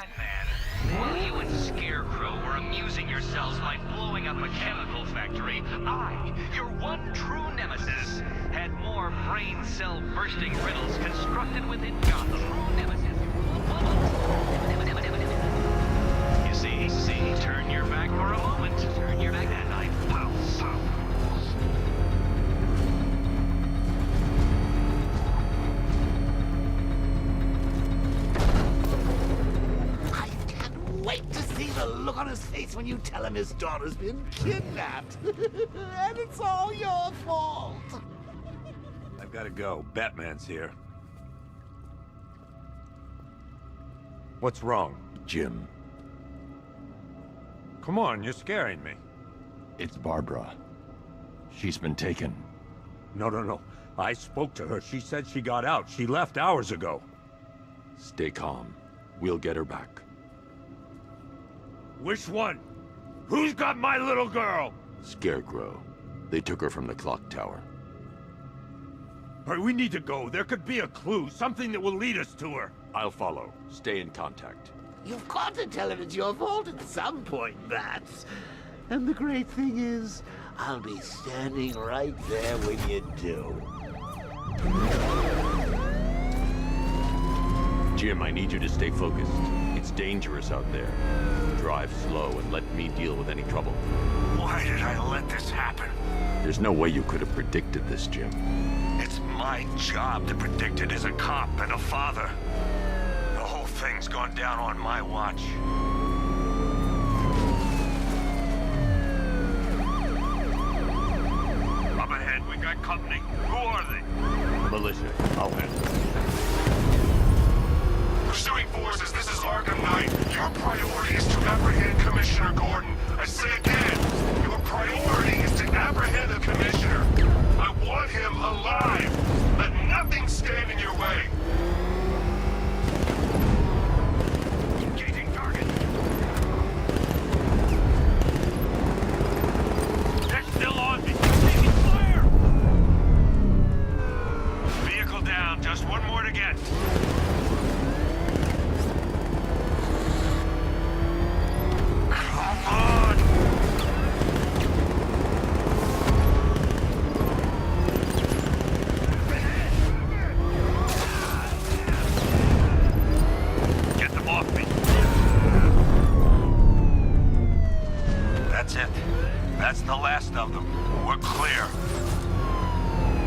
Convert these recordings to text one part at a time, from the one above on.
Batman, while you and Scarecrow were amusing yourselves by blowing up a chemical factory, I, your one true nemesis, had more brain cell bursting riddles constructed within Gotham. True nemesis. You see, turn your back for a moment. Turn your back and I pounce. Wait to see the look on his face when you tell him his daughter's been kidnapped. And it's all your fault. I've gotta go. Batman's here. What's wrong? Jim, Come on, you're scaring me. it's Barbara. She's been taken. No. I spoke to her. She said she got out. She left hours ago. Stay calm. We'll get her back. Which one? Who's got my little girl? Scarecrow. They took her from the clock tower. All right, we need to go. There could be a clue, something that will lead us to her. I'll follow. Stay in contact. You've got to tell him it's your fault at some point, Bats. And the great thing is, I'll be standing right there when you do. Jim, I need you to stay focused. It's dangerous out there. Drive slow and let me deal with any trouble. Why did I let this happen? There's no way you could have predicted this, Jim. It's my job to predict it as a cop and a father. The whole thing's gone down on my watch. Up ahead, we got company. Who are they? Militia, I'll handle it. Pursuing forces, this is Arkham Knight. Your priority is to apprehend Commissioner Gordon. I say again, your priority is to apprehend the Commissioner. I want him alive. Let nothing stand in your way. Engaging target. They're still on me. Taking fire! Vehicle down. Just one more to get. Come on! Get them off me. That's it. That's the last of them. We're clear.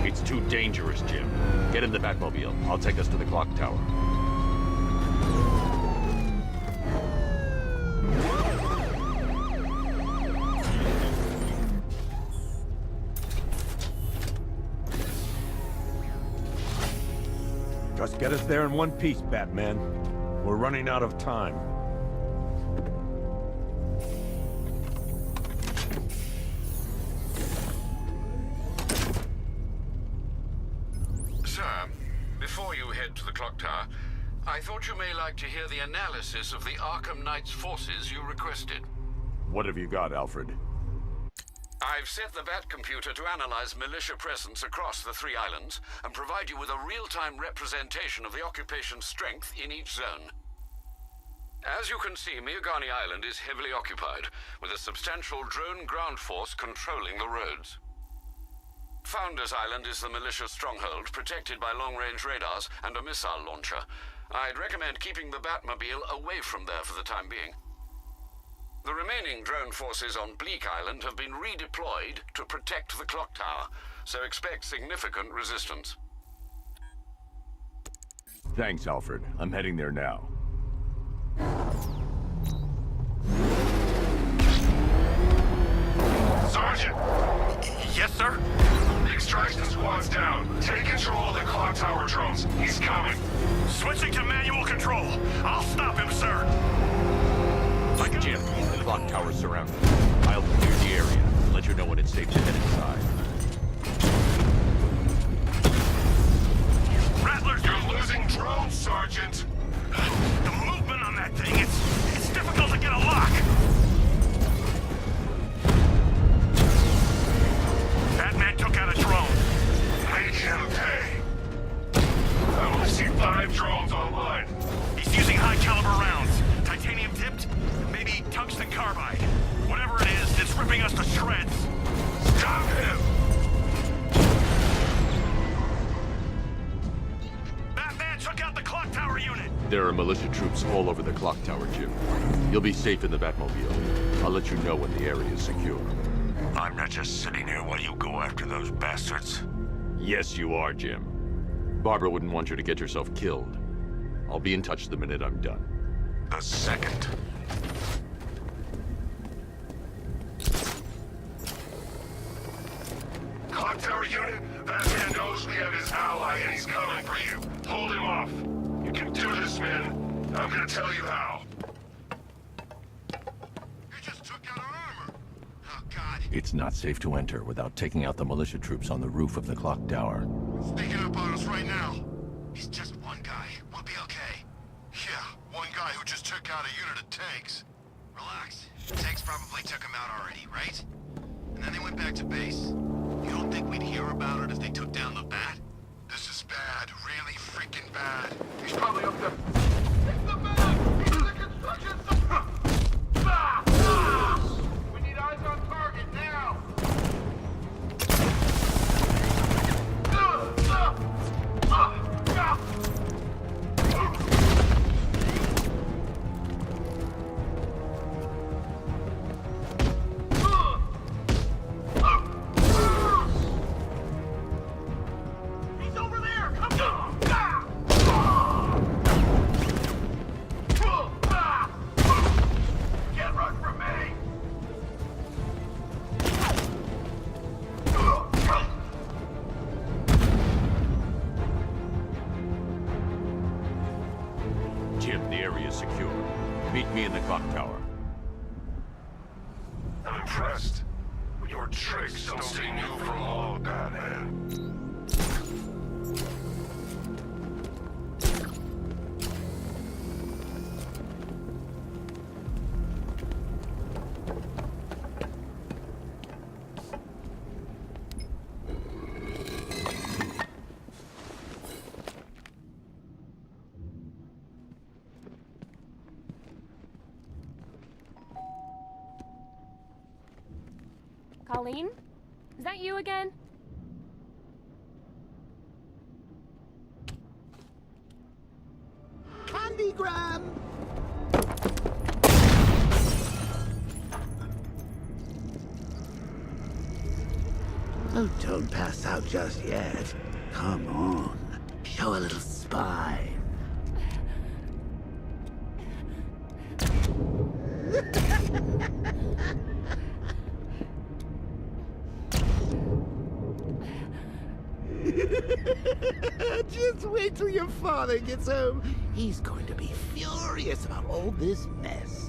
It's too dangerous, Jim. Get in the Batmobile. I'll take us to the clock tower. Just get us there in one piece, Batman. We're running out of time. Sir, before you head to the clock tower, I thought you may like to hear the analysis of the Arkham Knight's forces you requested. What have you got, Alfred? I've set the Bat computer to analyze militia presence across the three islands and provide you with a real-time representation of the occupation's strength in each zone. As you can see, Miagani Island is heavily occupied, with a substantial drone ground force controlling the roads. Founders Island is the militia stronghold, protected by long-range radars and a missile launcher. I'd recommend keeping the Batmobile away from there for the time being. The remaining drone forces on Bleak Island have been redeployed to protect the clock tower, so expect significant resistance. Thanks, Alfred. I'm heading there now. Sergeant! Yes, sir? The extraction squad's down. Take control of the clock tower drones. He's coming. Switching to manual control. I'll stop him, sir. Jim, the clock tower's surrounded. I'll clear the area and let you know when it's safe to head inside. Rattlers! You're losing drones, Sergeant. The movement on that thing, it's difficult to get a lock. Batman took out a drone. Make him pay. I only see 5 drones online. He's using high-caliber rounds. ripping us to shreds! Stop him! Batman took out the clock tower unit! There are militia troops all over the clock tower, Jim. You'll be safe in the Batmobile. I'll let you know when the area is secure. I'm not just sitting here while you go after those bastards. Yes, you are, Jim. Barbara wouldn't want you to get yourself killed. I'll be in touch the minute I'm done. The second. Clock tower unit, Batman knows we have his ally and he's coming for you. Hold him off. You can do this, man. I'm gonna tell you how. You just took out our armor. Oh, God. It's not safe to enter without taking out the militia troops on the roof of the clock tower. Sneaking up on us right now. He's just one guy. We'll be okay. Yeah, one guy who just took out a unit of tanks. Relax. The tanks probably took him out already, right? And then they went back to base. You don't think we'd hear about it if they took down the Bat? This is bad. Really freaking bad. He's probably up there. It's the man! He's in the construction zone! We need eyes on target now! He's over there! Come on! Can't run from me! Jim, the area is secure. Meet me in the clock tower. I'm impressed. But your tricks don't stay new for long, Batman. Colleen? Is that you again? Candygram! Oh, don't pass out just yet. Come on. Show a little spine. Just wait till your father gets home. He's going to be furious about all this mess.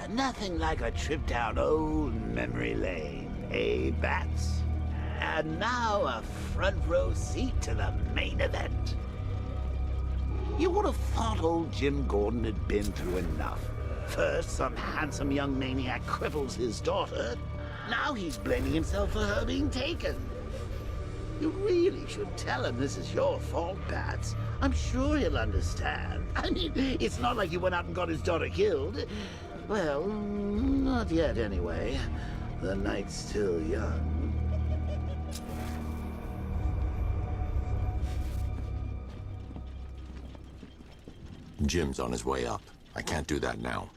Nothing like a trip down old memory lane, eh, Bats? And now a front row seat to the main event. You would have thought old Jim Gordon had been through enough. First, some handsome young maniac cripples his daughter. Now he's blaming himself for her being taken. You really should tell him this is your fault, Bats. I'm sure he'll understand. I mean, it's not like you went out and got his daughter killed. Well, not yet anyway. The night's still young. Jim's on his way up. I can't do that now.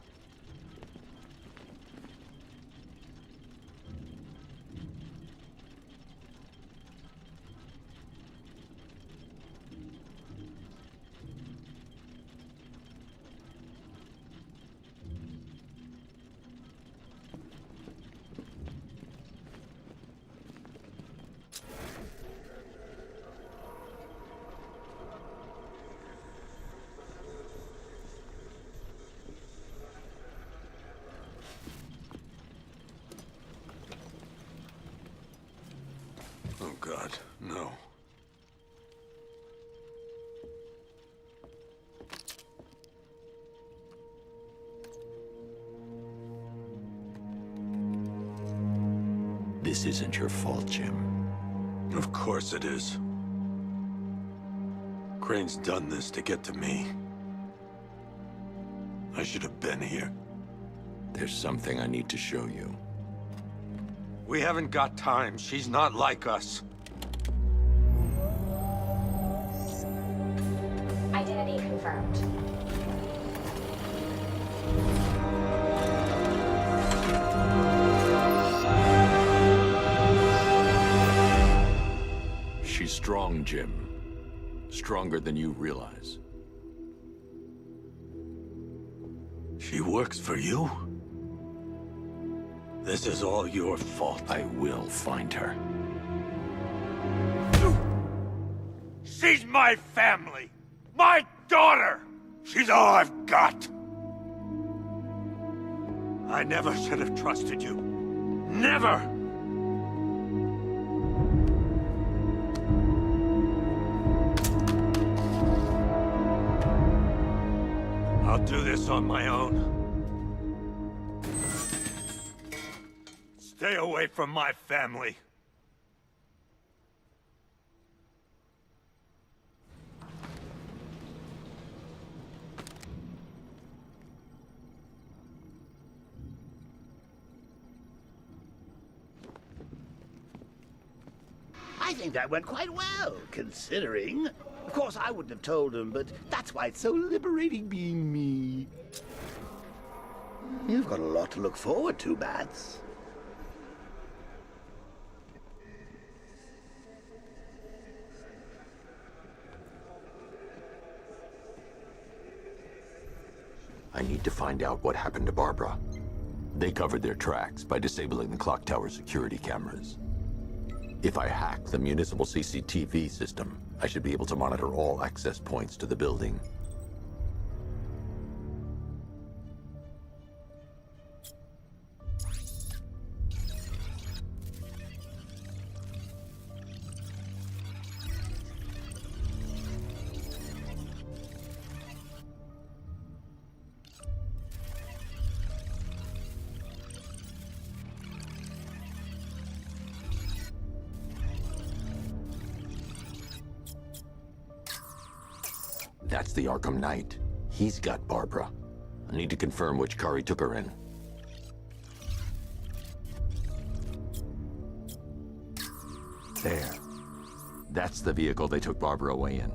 This isn't your fault, Jim. Of course it is. Crane's done this to get to me. I should have been here. There's something I need to show you. We haven't got time. She's not like us. Identity confirmed. She's strong, Jim. Stronger than you realize. She works for you? This is all your fault. I will find her. She's my family! My daughter! She's all I've got! I never should have trusted you. Never! I'll do this on my own. Stay away from my family. I think that went quite well, considering. Of course, I wouldn't have told him, but that's why it's so liberating being me. You've got a lot to look forward to, Bats. I need to find out what happened to Barbara. They covered their tracks by disabling the clock tower security cameras. If I hack the municipal CCTV system, I should be able to monitor all access points to the building. That's the Arkham Knight. He's got Barbara. I need to confirm which car he took her in. There. That's the vehicle they took Barbara away in.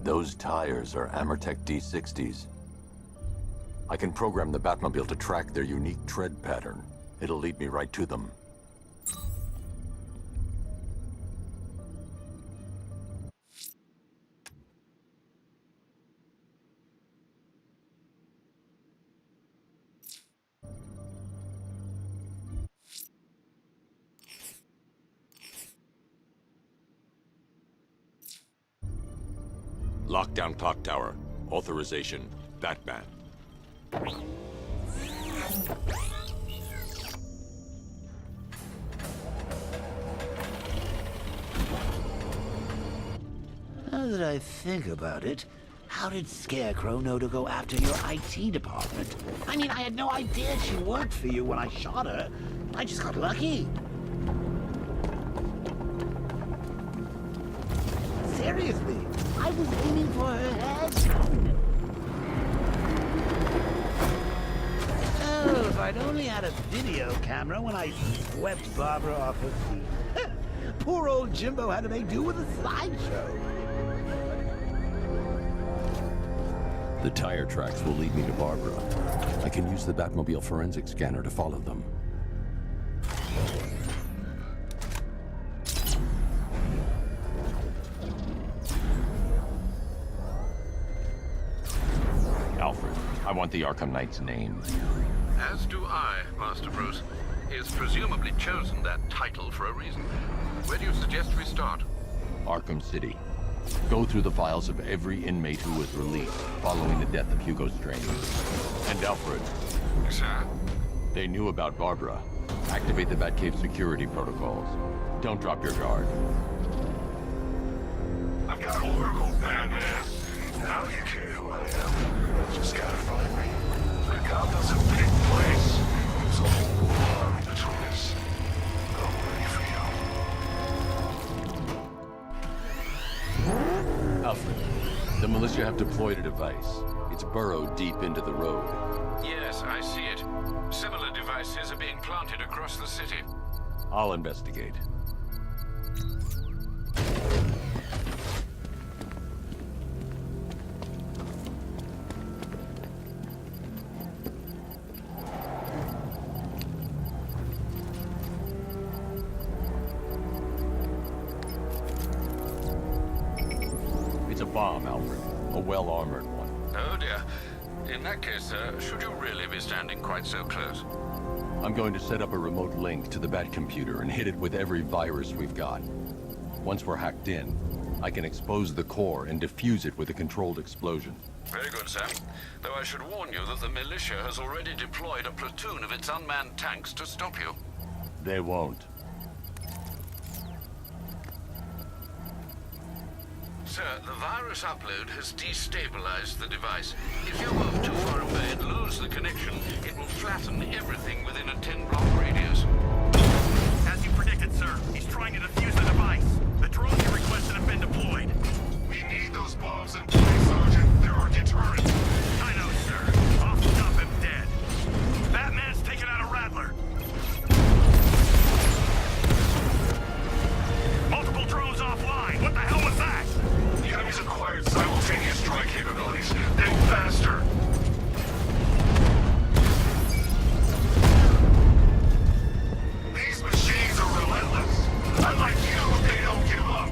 Those tires are Amertech D60s. I can program the Batmobile to track their unique tread pattern. It'll lead me right to them. Lockdown clock tower. Authorization. Batman. Now that I think about it, how did Scarecrow know to go after your IT department? I mean, I had no idea she worked for you when I shot her. I just got lucky. Seriously, I was aiming for her head. Oh, if I'd only had a video camera when I swept Barbara off her feet. Poor old Jimbo had to make do with a slideshow. The tire tracks will lead me to Barbara. I can use the Batmobile forensic scanner to follow them. Alfred, I want the Arkham Knight's name. As do I, Master Bruce. He's presumably chosen that title for a reason. Where do you suggest we start? Arkham City. Go through the files of every inmate who was released following the death of Hugo Strange. And Alfred. Sir? They knew about Barbara. Activate the Batcave security protocols. Don't drop your guard. I've got Oracle, Batman. Now you care who I am. Just gotta find me. Gotham's a big place. There's a whole world between us. militia have deployed a device. It's burrowed deep into the road. Yes, I see it. Similar devices are being planted across the city. I'll investigate. It's a bomb, Alfred. A well-armored one. Oh dear. In that case, should you really be standing quite so close? I'm going to set up a remote link to the Bat computer and hit it with every virus we've got. Once we're hacked in, I can expose the core and defuse it with a controlled explosion. Very good, Sam. Though I should warn you that the militia has already deployed a platoon of its unmanned tanks to stop you. They won't. Sir, the virus upload has destabilized the device. If you move too far away and lose the connection, it will flatten everything within a 10-block radius. As you predicted, sir, he's trying to defuse the device. The drones you requested have been deployed. We need those bombs in place, Sergeant. There are deterrents. I know, sir. I'll stop him dead. Batman's taken out a Rattler. Multiple drones offline. What the hell was that? The enemy's acquired simultaneous strike capabilities. Then faster. These machines are relentless. Unlike you, they don't give up.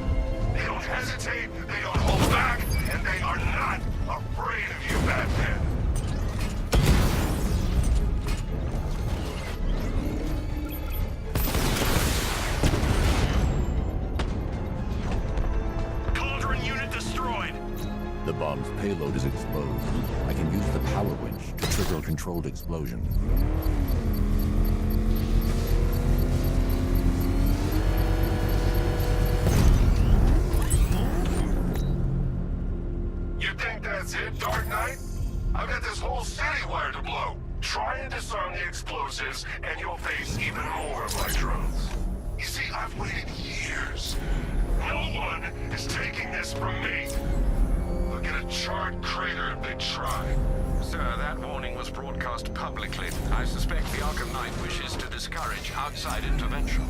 They don't hesitate, they don't hold back, and they are not afraid of you, Batman. Cauldron unit destroyed. The bomb's payload is exposed. I can use the power winch to trigger a controlled explosion. You think that's it, Dark Knight? I've got this whole city wired to blow. Try and disarm the explosives, and you'll face even more of my drones. You see, I've waited years. No one is taking this from me. They'll get a charred crater if they try. Sir, that warning was broadcast publicly. I suspect the Arkham Knight wishes to discourage outside intervention.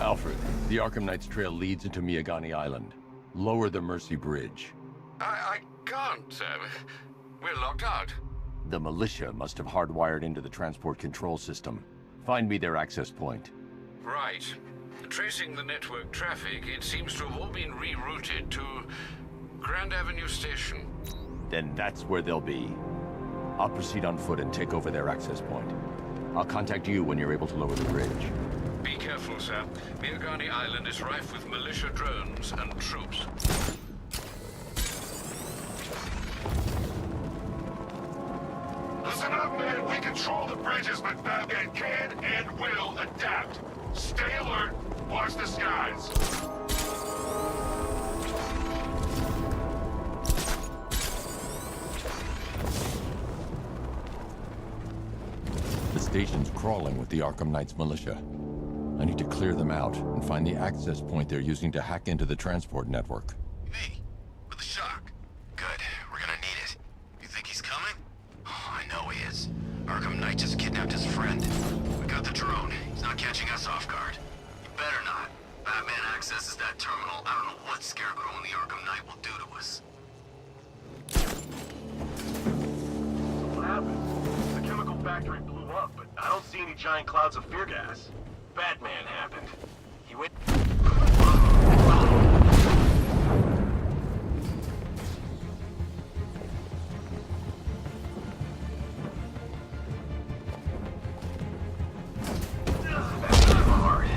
Alfred, the Arkham Knight's trail leads into Miagani Island. Lower the Mercy Bridge. I can't, sir. We're locked out. The militia must have hardwired into the transport control system. Find me their access point. Right. Tracing the network traffic, it seems to have all been rerouted to Grand Avenue Station. Then that's where they'll be. I'll proceed on foot and take over their access point. I'll contact you when you're able to lower the bridge. Be careful, sir. Miagani Island is rife with militia drones and troops. Listen up, man. We control the bridges, but Batman can and will adapt. Stay alert. Watch the skies. The station's crawling with the Arkham Knight's militia. I need to clear them out and find the access point they're using to hack into the transport network. Me? With a shock. Good. We're gonna need it. You think he's coming? Oh, I know he is. Arkham Knight just kidnapped his friend. We got the drone. He's not catching us off guard. You better not. Batman accesses that terminal. I don't know what Scarecrow and the Arkham Knight will do to us. What happened? The chemical factory blew up, but I don't see any giant clouds of fear gas. Batman happened. He went... hard.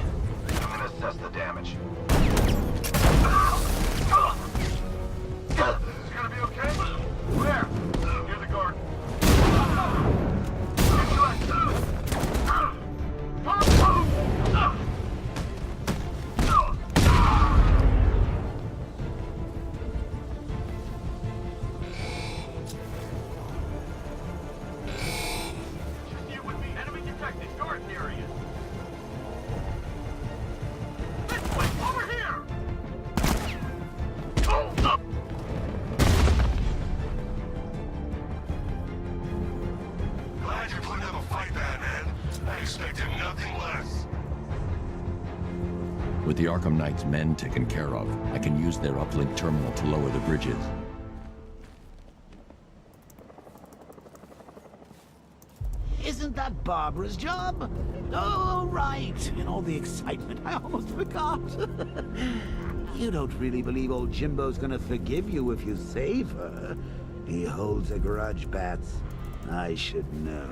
I'm gonna assess the damage. It's gonna be okay? Where? Near the garden. You with me? Enemy detected. Garden area. With the Arkham Knight's men taken care of, I can use their uplink terminal to lower the bridges. Isn't that Barbara's job? Oh, right. In all the excitement, I almost forgot. You don't really believe old Jimbo's gonna forgive you if you save her. He holds a grudge, Bats. I should know.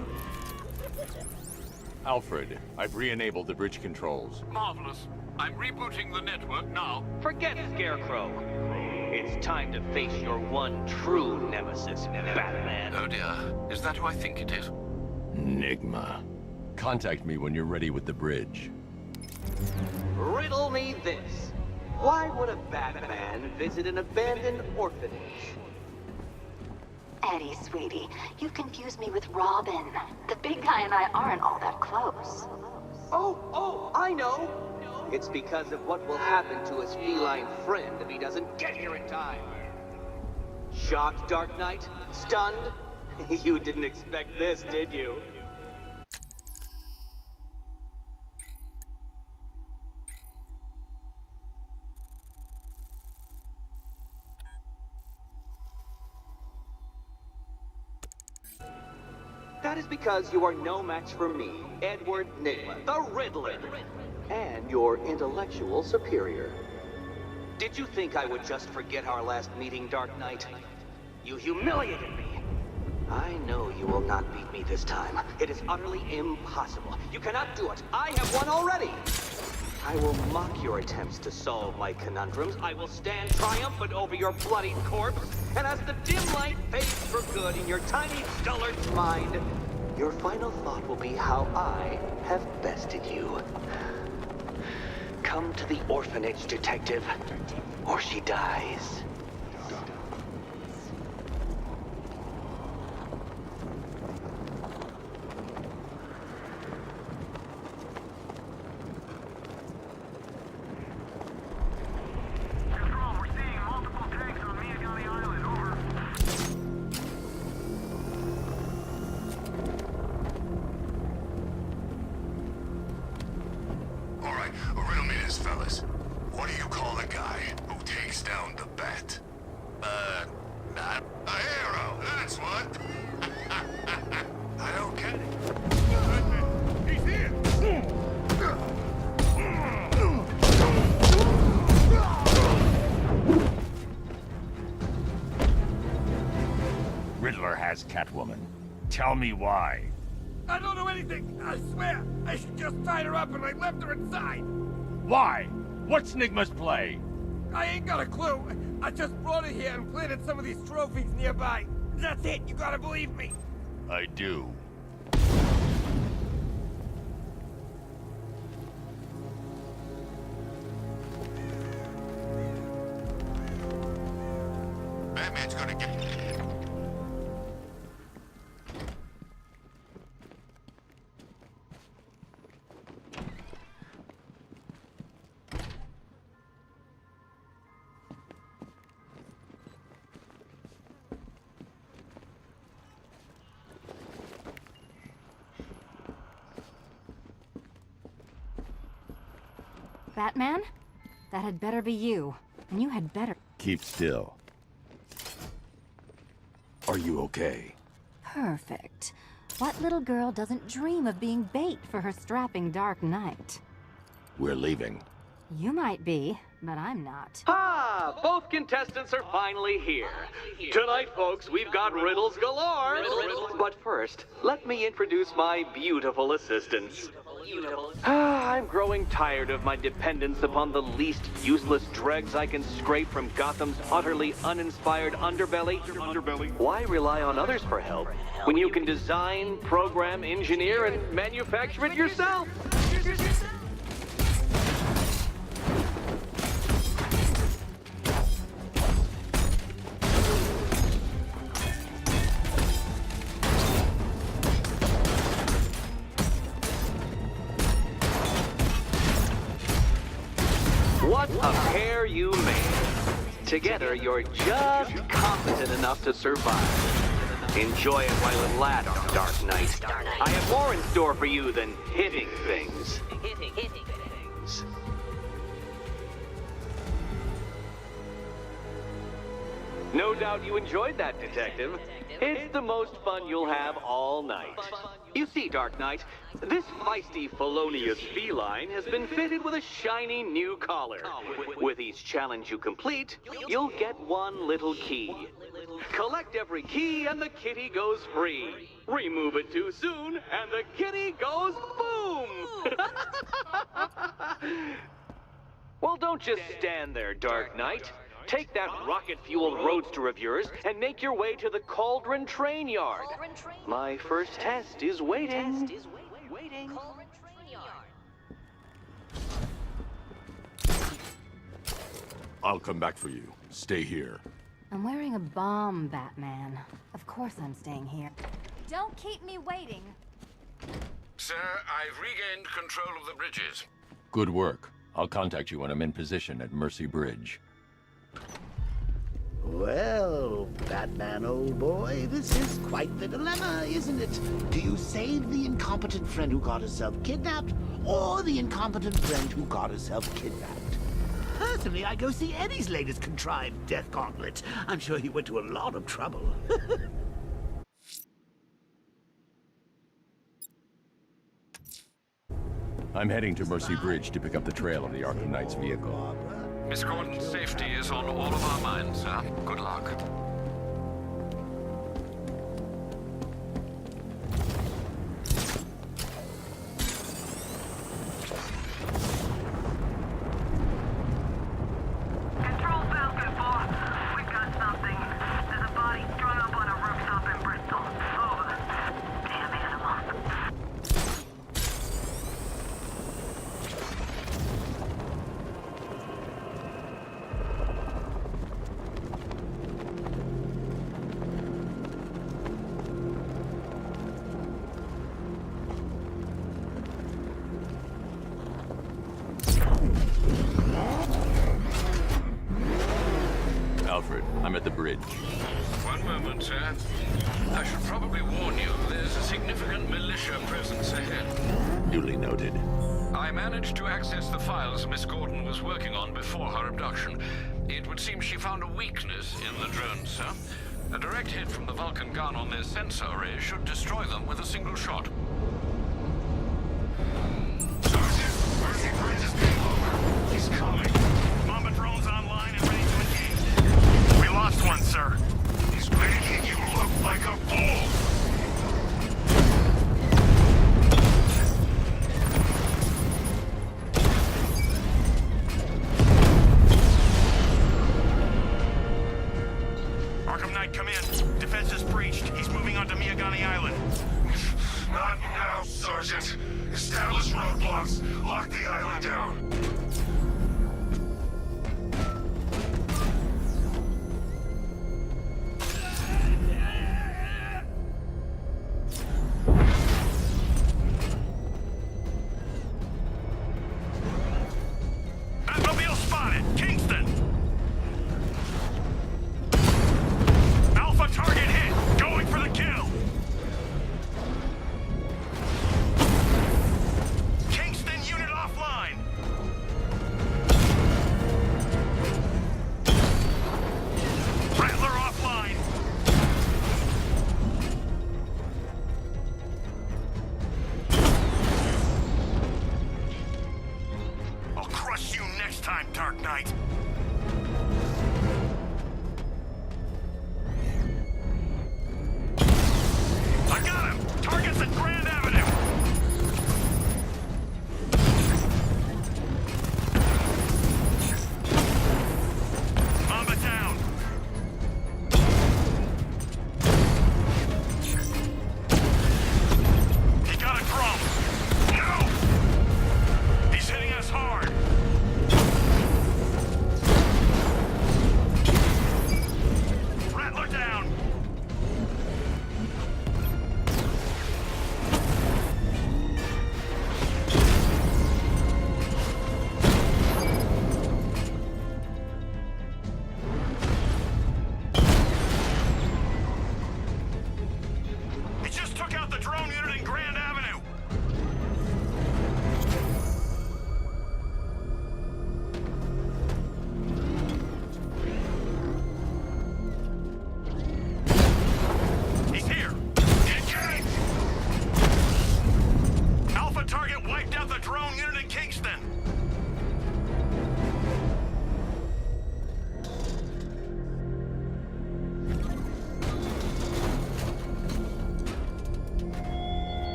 Alfred, I've re-enabled the bridge controls. Marvelous. I'm rebooting the network now. Forget Scarecrow. It's time to face your one true nemesis, Batman. Oh dear. Is that who I think it is? Enigma. Contact me when you're ready with the bridge. Riddle me this. Why would a Batman visit an abandoned orphanage? Eddie, sweetie, you confused me with Robin. The big guy and I aren't all that close. Oh, I know. It's because of what will happen to his feline friend if he doesn't get here in time. Shocked, Dark Knight? Stunned? You didn't expect this, did you? That is because you are no match for me, Edward Nygma, the Riddler, and your intellectual superior. Did you think I would just forget our last meeting, Dark Knight? You humiliated me. I know you will not beat me this time. It is utterly impossible. You cannot do it. I have won already. I will mock your attempts to solve my conundrums. I will stand triumphant over your bloody corpse. And as the dim light fades for good in your tiny dullard's mind, your final thought will be how I have bested you. Come to the orphanage, detective, or she dies. Riddler has Catwoman. Tell me why. I don't know anything, I swear. I just tied her up and I left her inside. Why? What's Nygma's play? I ain't got a clue. I just brought her here and planted some of these trophies nearby. That's it, you gotta believe me. I do. Batman's gonna get... Batman? That had better be you. And you had better... Keep still. Are you okay? Perfect. What little girl doesn't dream of being bait for her strapping Dark Knight? We're leaving. You might be, but I'm not. Ah, both contestants are finally here. Tonight, folks, we've got riddles galore. But first, let me introduce my beautiful assistants. I'm growing tired of my dependence upon the least useless dregs I can scrape from Gotham's utterly uninspired underbelly. Why rely on others for help when you can design, program, engineer, and manufacture it yourself? What a pair you made. Together, you're just competent enough to survive. Enjoy it while it lasts, Dark Knight. I have more in store for you than hitting things. No doubt you enjoyed that, Detective. It's the most fun you'll have all night. You see, Dark Knight, this feisty felonious feline has been fitted with a shiny new collar. With each challenge you complete, you'll get one little key. Collect every key and the kitty goes free. Remove it too soon and the kitty goes boom! Well, don't just stand there, Dark Knight. Take that rocket-fueled roadster of yours and make your way to the Cauldron Train Yard. My first test is waiting. I'll come back for you. Stay here. I'm wearing a bomb, Batman. Of course I'm staying here. Don't keep me waiting. Sir, I've regained control of the bridges. Good work. I'll contact you when I'm in position at Mercy Bridge. Well, Batman, old boy, this is quite the dilemma, isn't it? Do you save the incompetent friend who got herself kidnapped, or the incompetent friend who got herself kidnapped? Personally, I go see Eddie's latest contrived death gauntlet. I'm sure he went to a lot of trouble. I'm heading to Mercy Bridge to pick up the trail of the Arkham Knight's vehicle. Miss Gordon's safety is on all of our minds, sir. Good luck. Control Falcon 4. We've got something. There's a body strung up on a rooftop in Bristol. Over. Damn animal. Alfred, I'm at the bridge. One moment, sir. I should probably warn you, there's a significant militia presence ahead. Duly noted. I managed to access the files Miss Gordon was working on before her abduction. It would seem she found a weakness in the drones, sir. A direct hit from the Vulcan gun on their sensor array should destroy them with a single shot. Sergeant, Mercy Bridge is being over. He's coming. Bomber drones online and ready to engage. We lost one, sir. He's making you look like a fool. Arkham Knight, come in. Defense is breached. He's moving onto Miyagani Island. Not now, Sergeant. Establish roadblocks. Lock the island down. Batmobile spotted! Kingston! Alpha target hit! Going for the kill! Kingston unit offline! Rattler offline! I'll crush you next time, Dark Knight! I got him! Target's at Grand Avenue! Mamba down! He got a drum! No! He's hitting us hard!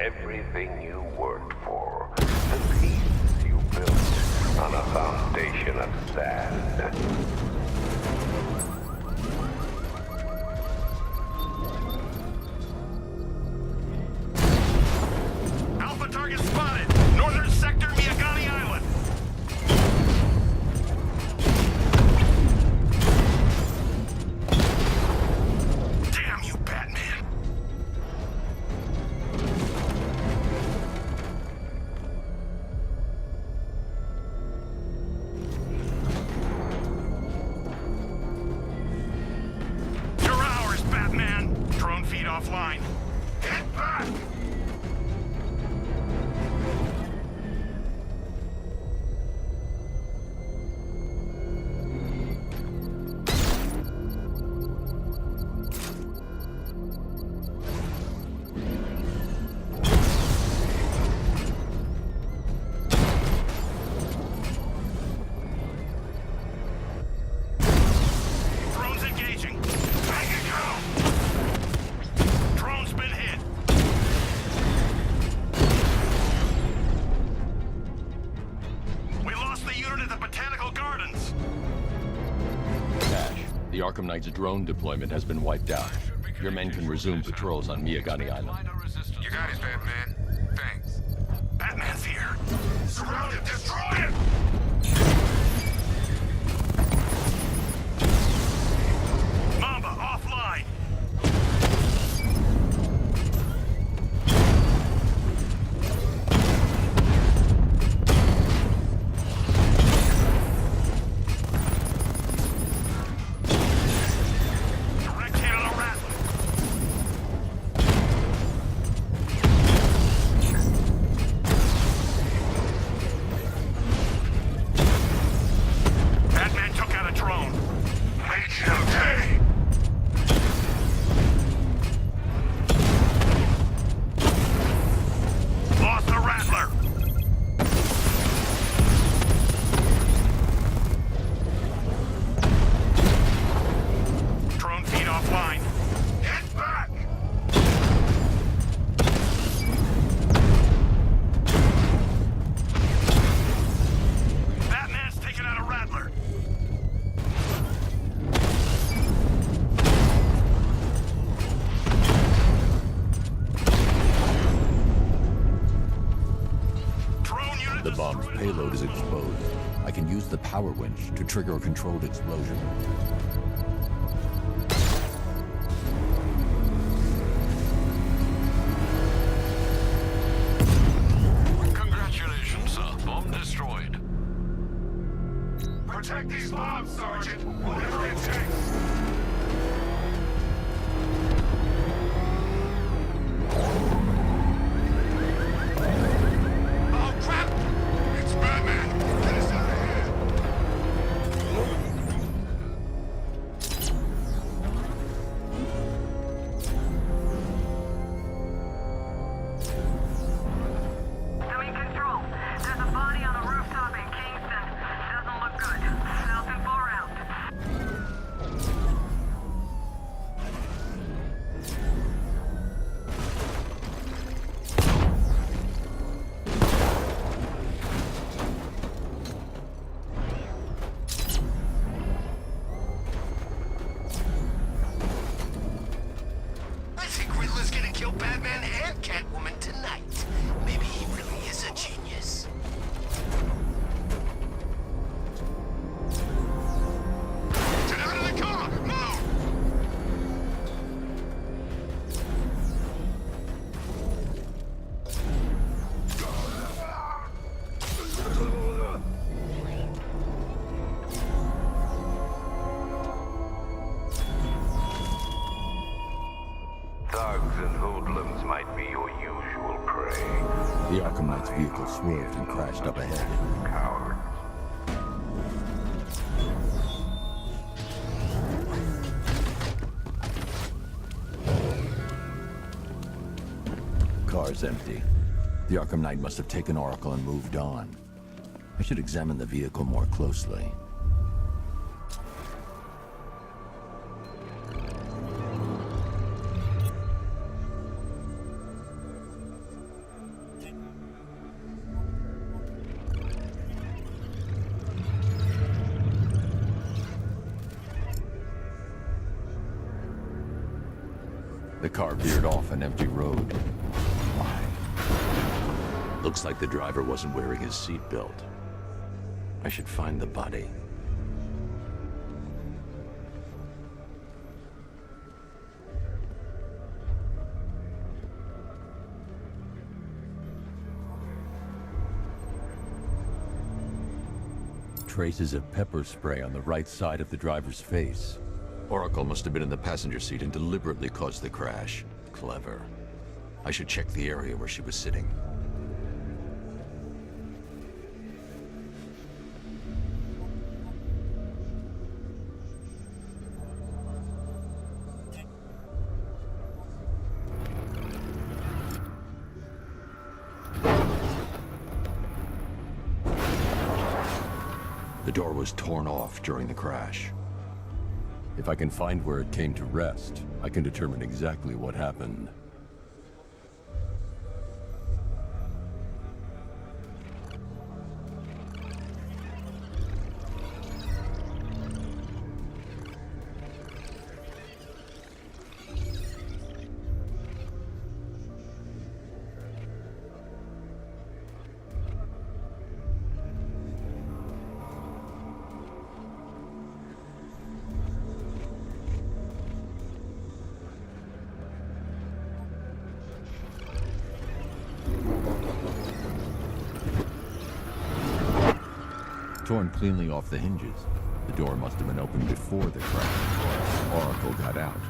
everything you worked for, the peace you built on a foundation of sand. Alpha target spotted! Northern sector, Miyagani Island! Damn you, Batman! You're ours, Batman! Drone feed offline. Get back! Drone's engaging. Back it go! Drone's been hit. We lost the unit at the Botanical Gardens. Ash, the Arkham Knight's drone deployment has been wiped out. Your men can resume patrols on Miyagani Island. You got it, Batman. Thanks. Batman's here. Surround him! Destroy him! Mamba offline. Direct hit on a Rattler. Batman took out a drone. HLK! Lost the Rattler. Drone feed offline. Get back! Batman's taken out a Rattler. Drone unit The bomb's destroyed. payload is exposed. I can use the power winch to trigger a controlled explosion. Congratulations, sir. Bomb destroyed. Protect these bombs, Sergeant! Whatever it takes! Oh, crap! It's Batman! Get us out of here! Doing control. There's a body on the rooftop in Kingston. Doesn't look good. Nothing far out. I think Riddler's gonna kill Batman and Catwoman tonight. Maybe he really is a genius. Get out of the car! Move! Thugs and hoodlums might be your usual prey. The Arkham Knight's vehicle swerved and crashed up ahead. Cowards. Car's empty. The Arkham Knight must have taken Oracle and moved on. I should examine the vehicle more closely. The car veered off an empty road. Why? Looks like the driver wasn't wearing his seatbelt. I should find the body. Traces of pepper spray on the right side of the driver's face. Oracle must have been in the passenger seat and deliberately caused the crash. Clever. I should check the area where she was sitting. The door was torn off during the crash. If I can find where it came to rest, I can determine exactly what happened. Torn cleanly off the hinges. The door must have been opened before the crash. Oracle got out.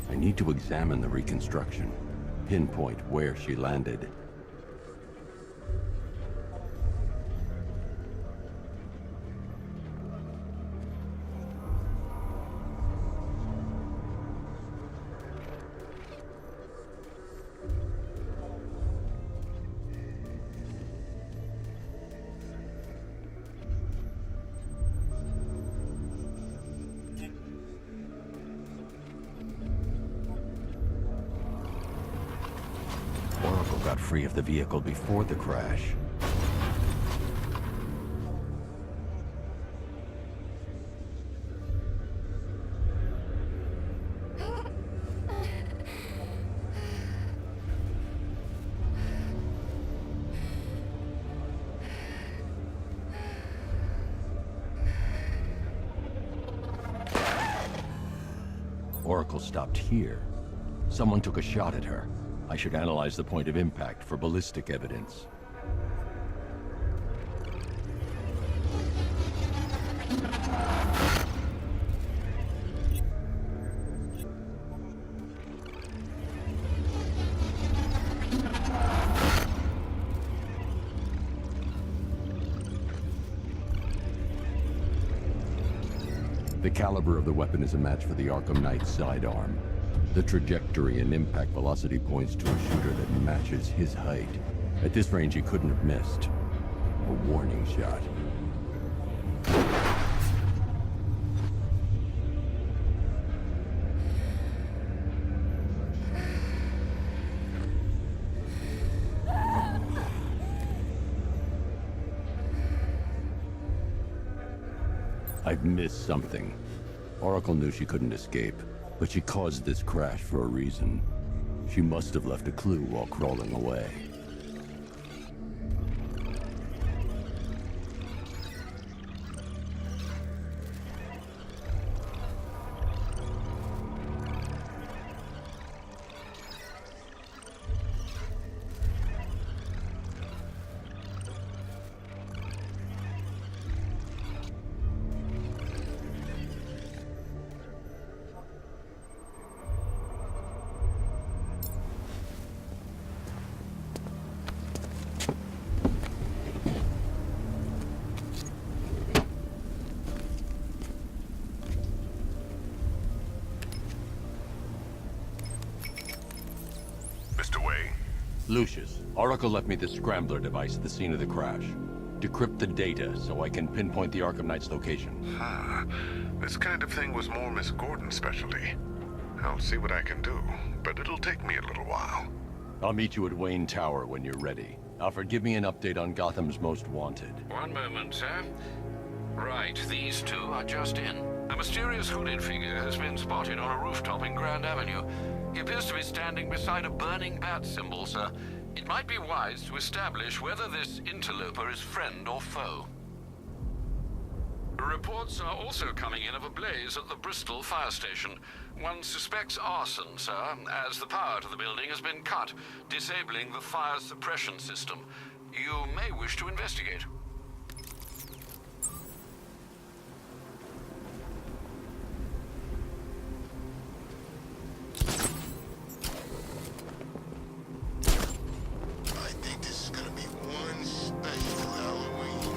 I need to examine the reconstruction, pinpoint where she landed. Got free of the vehicle before the crash. Oracle stopped here. Someone took a shot at her. I should analyze the point of impact for ballistic evidence. The caliber of the weapon is a match for the Arkham Knight sidearm. The trajectory and impact velocity points to a shooter that matches his height. At this range, he couldn't have missed. A warning shot. I've missed something. Oracle knew she couldn't escape. But she caused this crash for a reason. She must have left a clue while crawling away. Lucius, Oracle left me the scrambler device at the scene of the crash. Decrypt the data so I can pinpoint the Arkham Knight's location. This kind of thing was more Miss Gordon's specialty. I'll see what I can do, but it'll take me a little while. I'll meet you at Wayne Tower when you're ready. Alfred, give me an update on Gotham's Most Wanted. One moment, sir. Right, these two are just in. A mysterious hooded figure has been spotted on a rooftop in Grand Avenue. He appears to be standing beside a burning bat symbol, sir. It might be wise to establish whether this interloper is friend or foe. Reports are also coming in of a blaze at the Bristol fire station. One suspects arson, sir, as the power to the building has been cut, disabling the fire suppression system. You may wish to investigate. I think this is gonna be one special Halloween.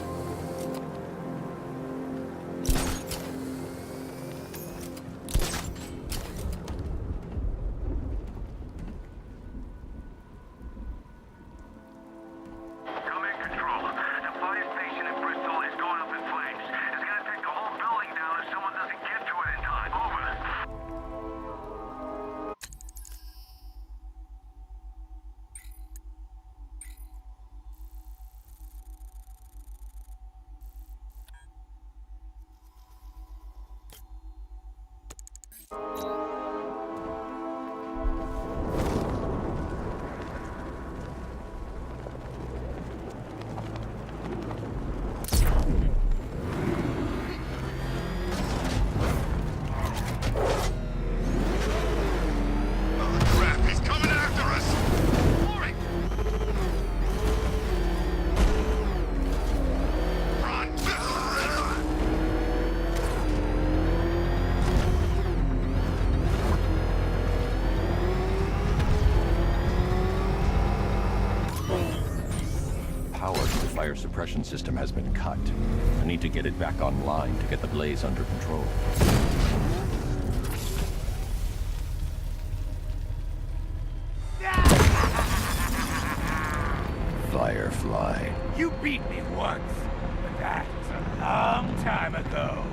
Command control. The fire station in Bristol is going up in flames. It's gonna take the whole building down if someone doesn't get to it in time. Over. Oh crap, he's coming after us! Hurry! Run! Power to the fire suppression system has been cut. I need to get it back online to get the blaze under control. Firefly. You beat me once, but that's a long time ago.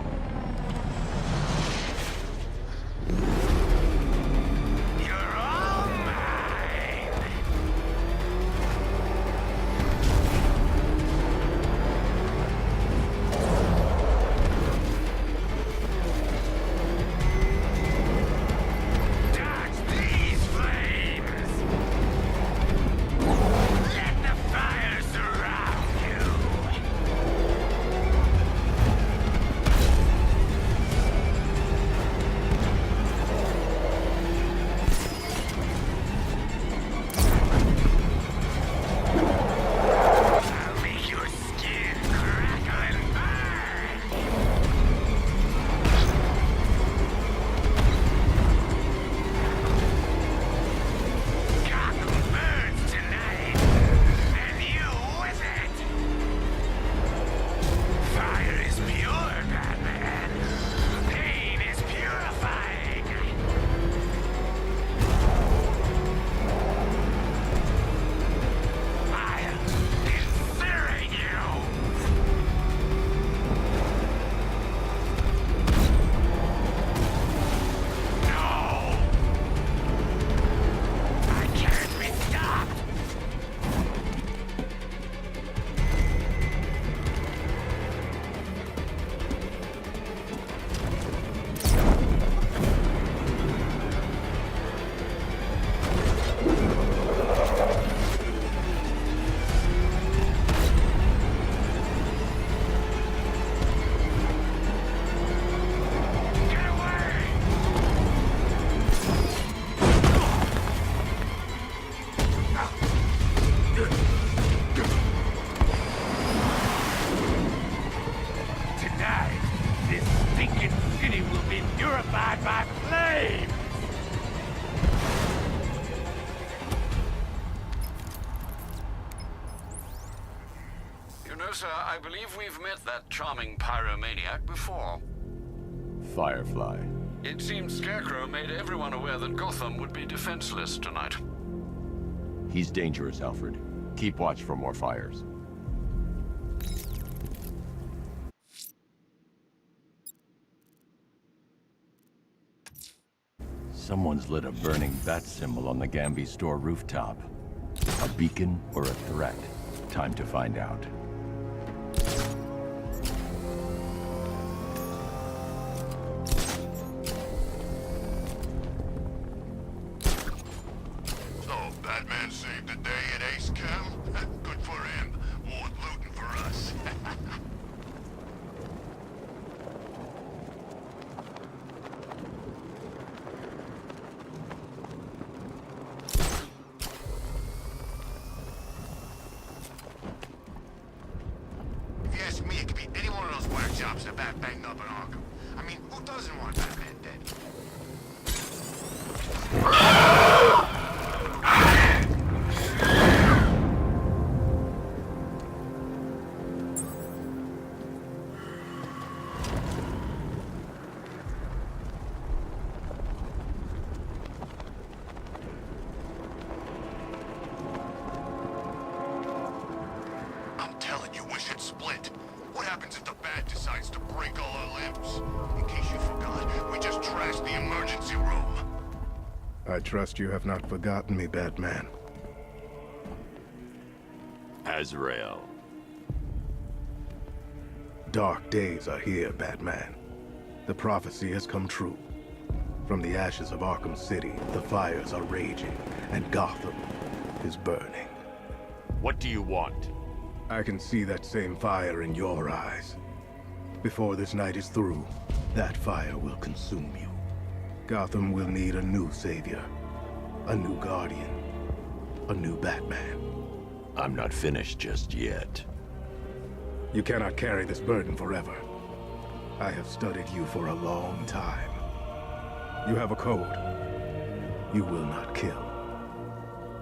You're all mine. Dodge these flames. Let the fire surround you. I'll make your skin crackle and burn. Gotham burns tonight, and you with it. Fire is pure, Batman. Pain is purifying. I'll incinerate you. No! I can't be stopped! Get away! Tonight, this stinking city will be purified by flames! You know, sir, I believe we've met that charming pyromaniac before. Firefly. It seems Scarecrow made everyone aware that Gotham would be defenseless tonight. He's dangerous, Alfred. Keep watch for more fires. Someone's lit a burning bat symbol on the Gamby store rooftop. A beacon or a threat? Time to find out. ask me, it could be any one of those whack jobs that Bat banged up in Arkham. I mean, who doesn't want Batman dead? I'm telling you, we should split. What happens if the Bat decides to break all our limbs? In case you forgot, we just trashed the emergency room. I trust you have not forgotten me, Batman. Azrael. Dark days are here, Batman. The prophecy has come true. From the ashes of Arkham City, the fires are raging, and Gotham is burning. What do you want? I can see that same fire in your eyes. Before this night is through, that fire will consume you. Gotham will need a new savior, a new guardian, a new Batman. I'm not finished just yet. You cannot carry this burden forever. I have studied you for a long time. You have a code. You will not kill.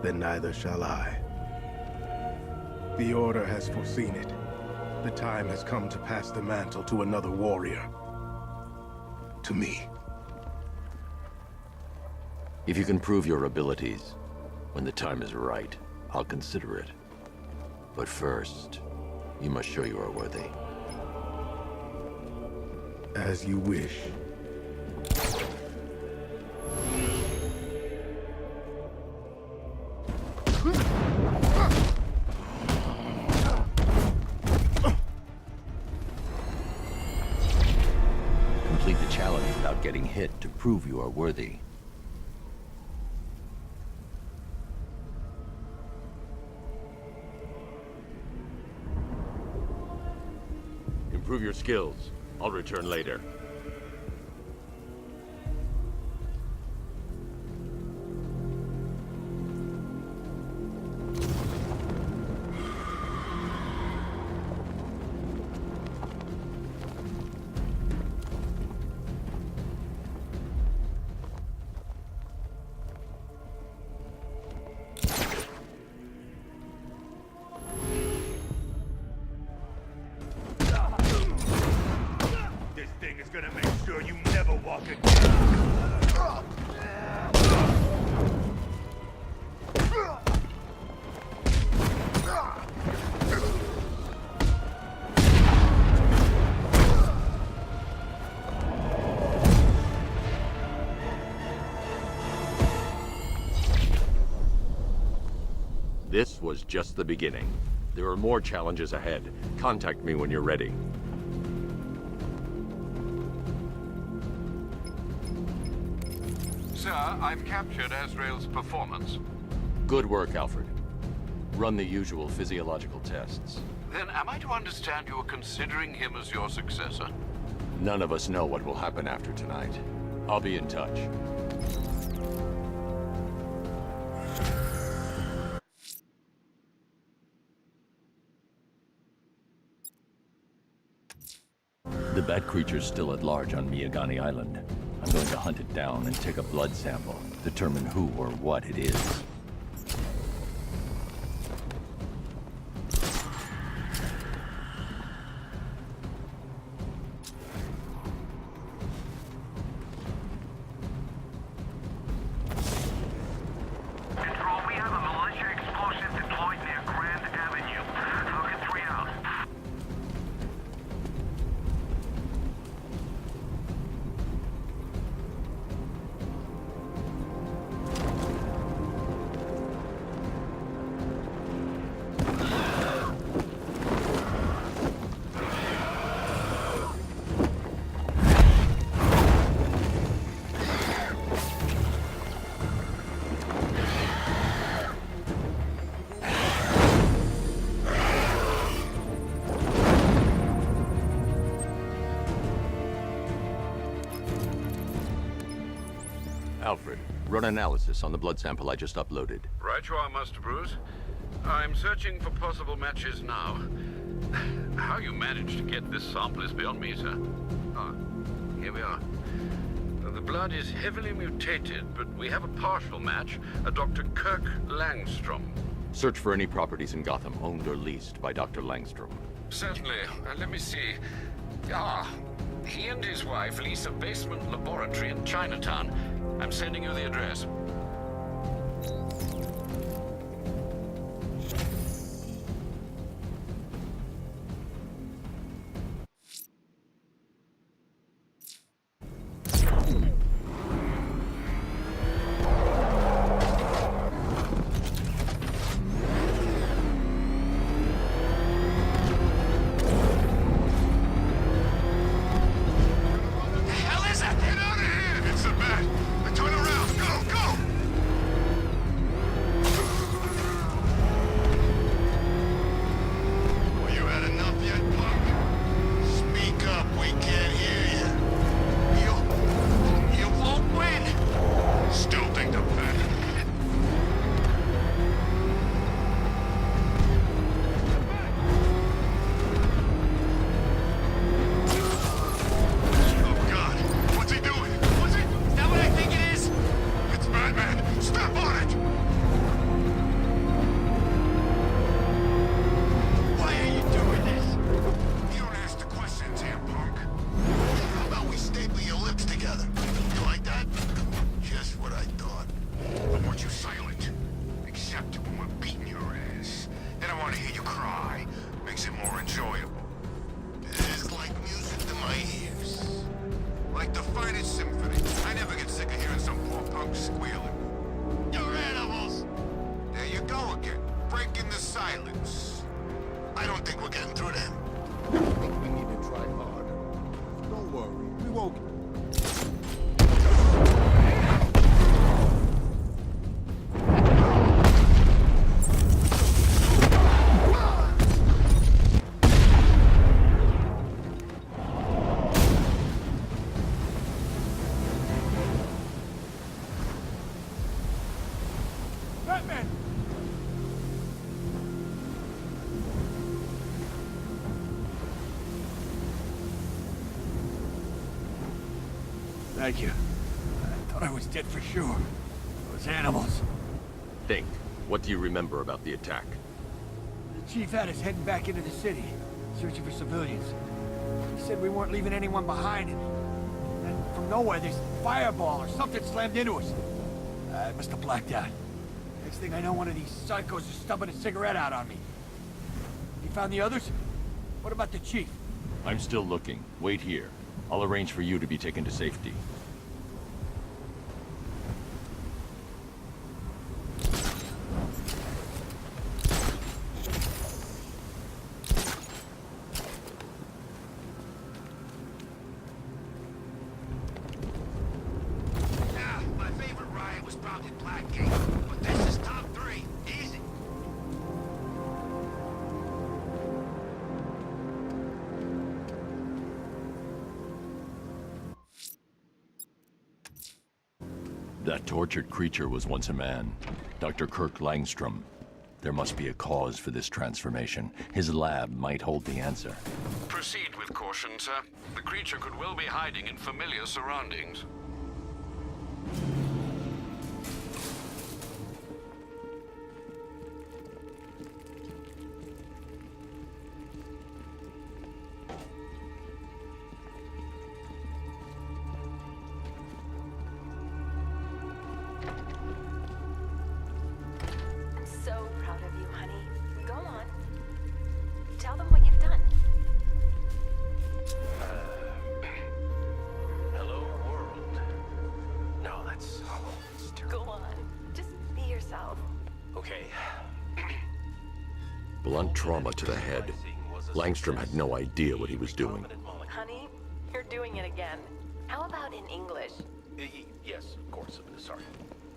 Then neither shall I. The Order has foreseen it. The time has come to pass the mantle to another warrior. To me. If you can prove your abilities, when the time is right, I'll consider it. But first, you must show you are worthy. As you wish. Complete the challenge without getting hit to prove you are worthy. Improve your skills. I'll return later. Gonna make sure you never walk again. This was just the beginning. There are more challenges ahead. Contact me when you're ready. Sir, I've captured Azrael's performance. Good work, Alfred. Run the usual physiological tests. Then am I to understand you are considering him as your successor? None of us know what will happen after tonight. I'll be in touch. The bat creature's still at large on Miyagani Island. I'm going to hunt it down and take a blood sample, determine who or what it is. Control, we have a militia explosive deployed near Grand Avenue. Falcon 3 out. Alfred, run analysis on the blood sample I just uploaded. Right you are, Master Bruce. I'm searching for possible matches now. How you managed to get this sample is beyond me, sir. Ah, here we are. The blood is heavily mutated, but we have a partial match, a Dr. Kirk Langstrom. Search for any properties in Gotham owned or leased by Dr. Langstrom. Certainly. Let me see. Ah, he and his wife lease a basement laboratory in Chinatown. I'm sending you the address. Thank you. I thought I was dead for sure. Those animals. Think. What do you remember about the attack? The chief had us heading back into the city, searching for civilians. He said we weren't leaving anyone behind, and from nowhere this fireball or something slammed into us. I must have blacked out. Next thing I know, one of these psychos is stubbing a cigarette out on me. You found the others? What about the chief? I'm still looking. Wait here. I'll arrange for you to be taken to safety. My favorite ride was probably Blackgate, but this is top 3. Easy. That tortured creature was once a man. Dr. Kirk Langstrom. There must be a cause for this transformation. His lab might hold the answer. Proceed with caution, sir. The creature could well be hiding in familiar surroundings. So proud of you, honey. Go on. Tell them what you've done. Hello, world. No, that's Go on. Just be yourself. okay. Blunt trauma to the head. Langstrom had no idea what he was doing. Honey, you're doing it again. How about in English? Yes, of course. Sorry.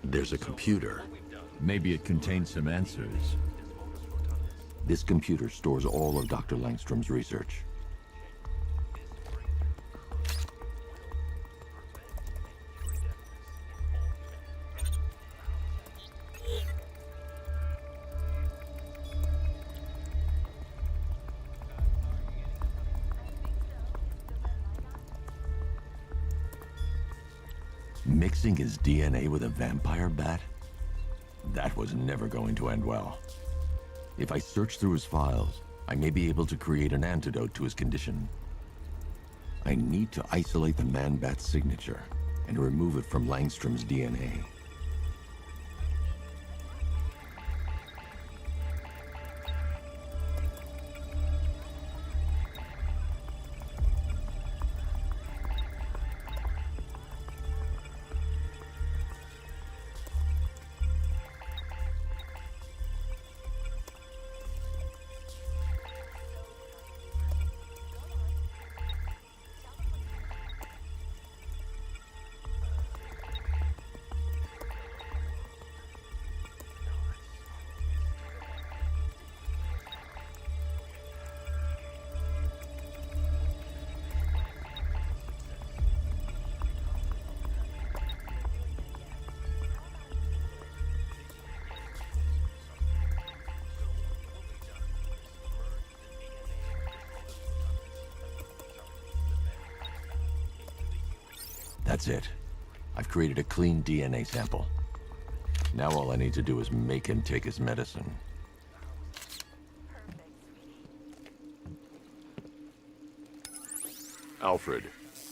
There's a computer. Maybe it contains some answers. This computer stores all of Dr. Langstrom's research. Mixing his DNA with a vampire bat? That was never going to end well. If I search through his files, I may be able to create an antidote to his condition. I need to isolate the man-bat's signature and remove it from Langstrom's DNA. That's it. I've created a clean DNA sample. Now all I need to do is make him take his medicine. Alfred,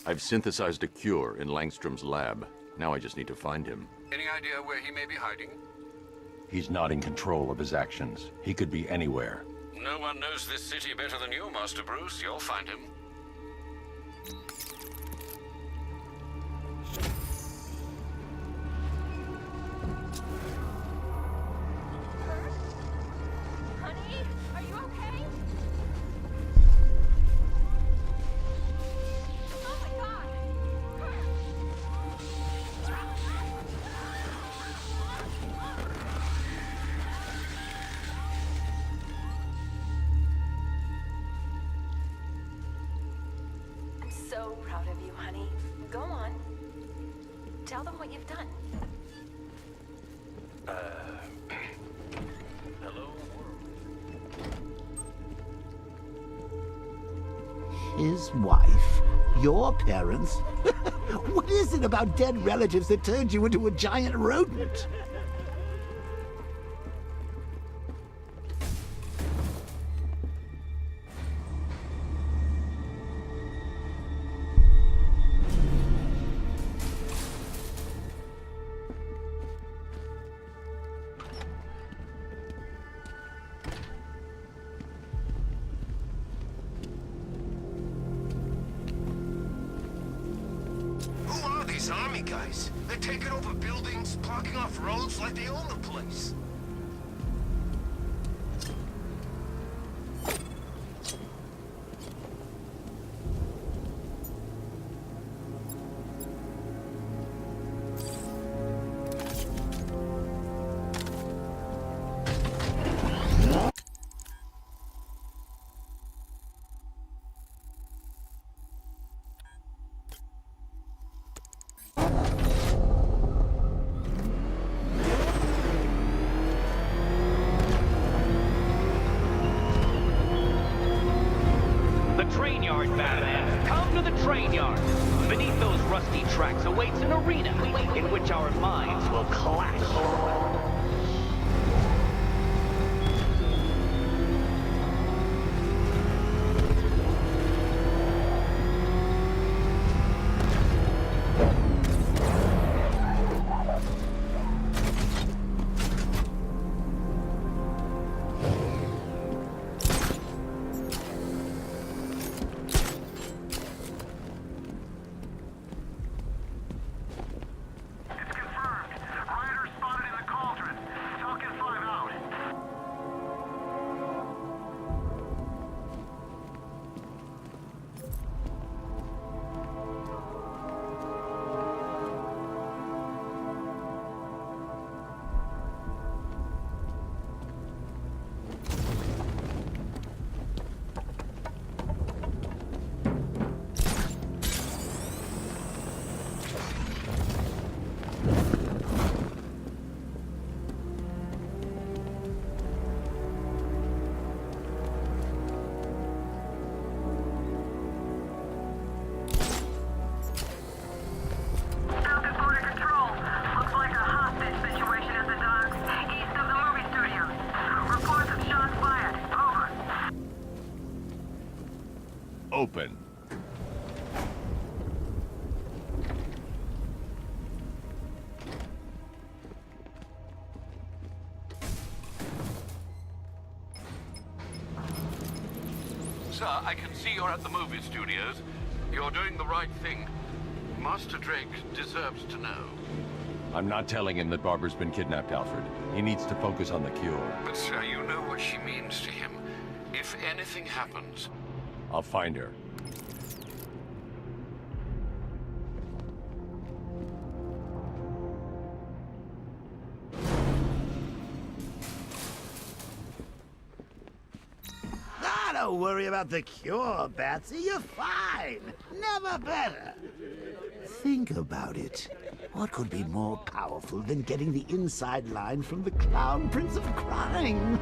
I've synthesized a cure in Langstrom's lab. Now I just need to find him. Any idea where he may be hiding? He's not in control of his actions. He could be anywhere. No one knows this city better than you, Master Bruce. You'll find him. Honey, are you okay? Oh my God! I'm so proud of you, honey. Go on. Tell them what you've done. Hello, His wife? Your parents? What is it about dead relatives that turned you into a giant rodent? Who are these army guys? They're taking over buildings, blocking off roads like they own the place. The train yard, Batman. Come to the train yard. Beneath those rusty tracks awaits an arena in which our minds will clash. It's confirmed. Riders spotted in the cul open. Sir, I can see you're at the movie studios. You're doing the right thing. Master Drake deserves to know. I'm not telling him that Barbara's been kidnapped, Alfred. He needs to focus on the cure. But sir, you know what she means to him. If anything happens... I'll find her. Don't worry about the cure, Batsy. You're fine. Never better. Think about it. What could be more powerful than getting the inside line from the Clown Prince of Crime?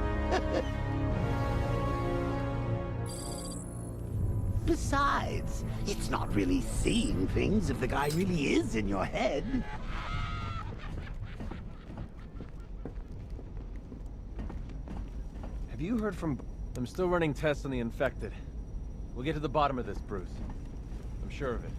Besides, it's not really seeing things if the guy really is in your head. Have you heard from... I'm still running tests on the infected. We'll get to the bottom of this, Bruce. I'm sure of it.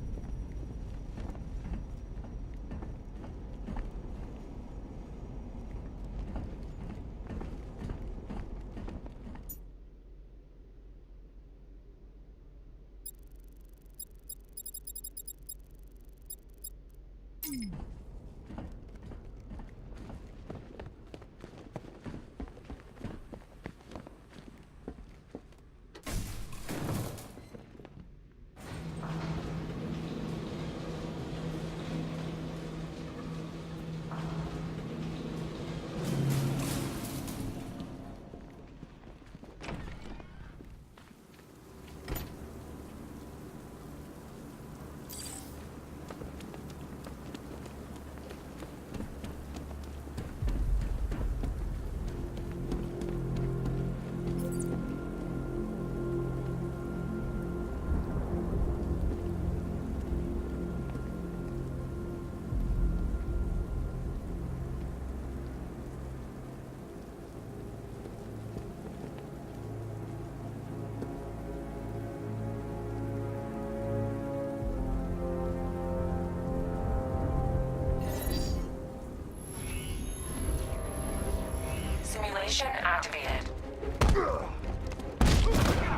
Simulation activated.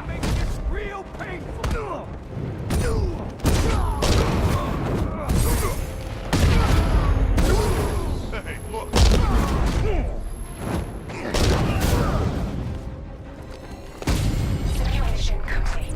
Make this real painful. Hey, look. Simulation complete.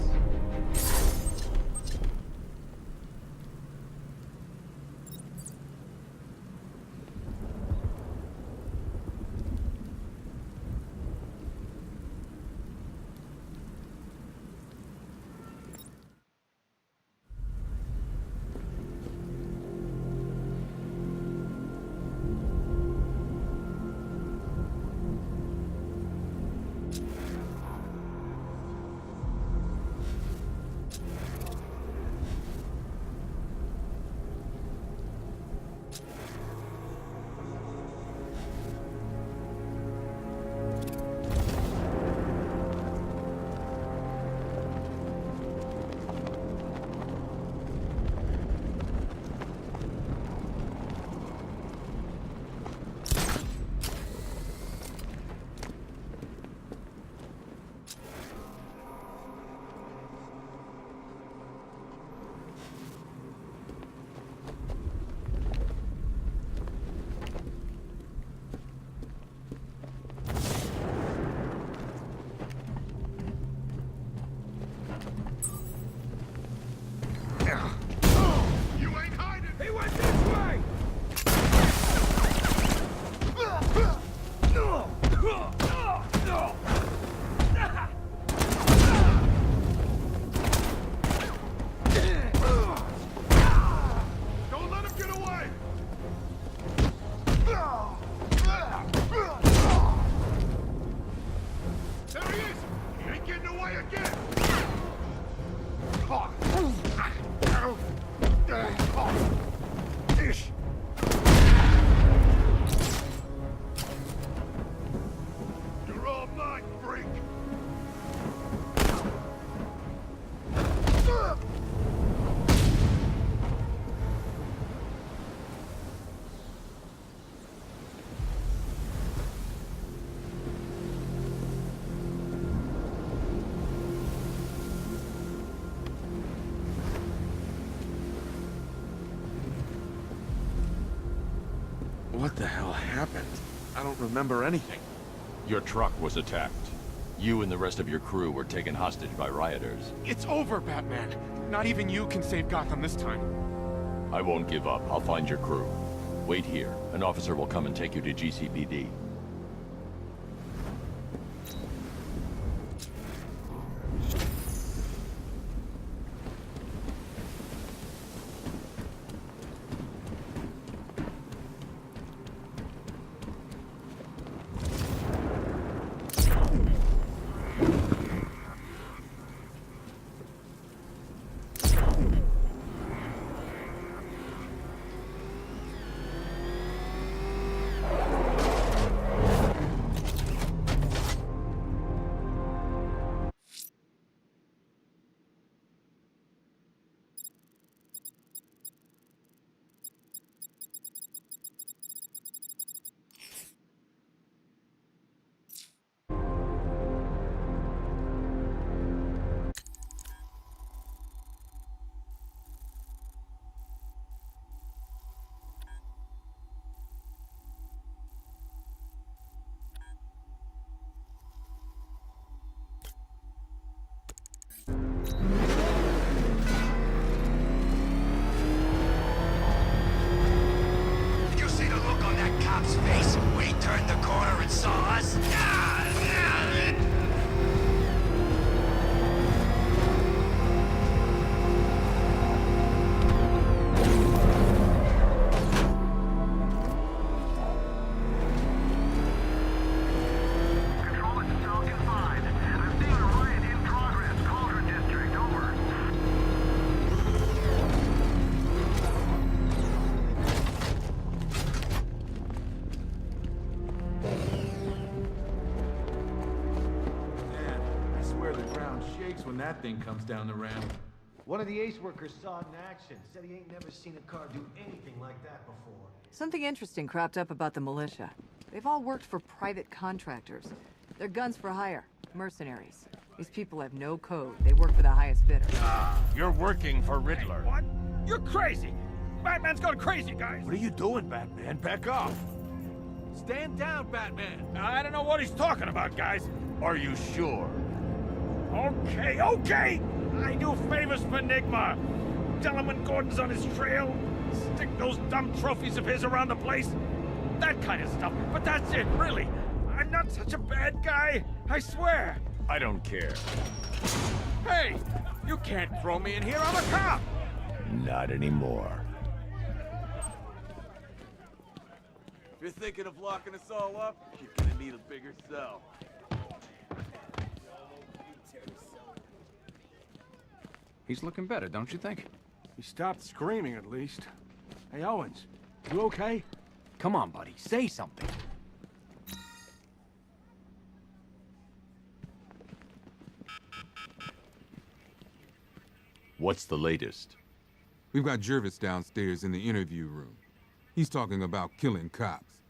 happened? I don't remember anything. Your truck was attacked. You and the rest of your crew were taken hostage by rioters. It's over, Batman. Not even you can save Gotham this time. I won't give up. I'll find your crew. Wait here. An officer will come and take you to GCPD. Did you see the look on that cop's face when he turned the corner and saw us? Control, it's Falcon 5. I'm seeing a riot in progress. Cauldron District, over. Man, I swear the ground shakes when that thing comes down the ramp. One of the Ace workers saw it in action. Said he ain't never seen a car do anything like that before. Something interesting cropped up about the militia. They've all worked for private contractors. They're guns for hire, mercenaries. These people have no code. They work for the highest bidder. You're working for Riddler. What? You're crazy! Batman's gone crazy, guys! What are you doing, Batman? Back off. Stand down, Batman. I don't know what he's talking about, guys. Are you sure? Okay, okay! I do favors for Enigma. Tell him when Gordon's on his trail. Stick those dumb trophies of his around the place. That kind of stuff. But that's it, really. I'm not such a bad guy. I swear. I don't care. Hey! You can't throw me in here. I'm a cop! Not anymore. If you're thinking of locking us all up, you're gonna need a bigger cell. He's looking better, don't you think? He stopped screaming, at least. Hey, Owens, you okay? Come on, buddy, say something. What's the latest? We've got Jervis downstairs in the interview room. He's talking about killing cops.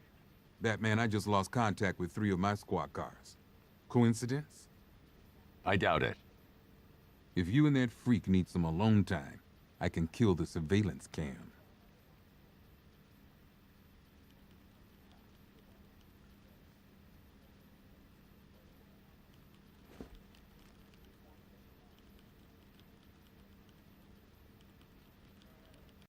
Batman, I just lost contact with 3 of my squad cars. Coincidence? I doubt it. If you and that freak need some alone time, I can kill the surveillance cams.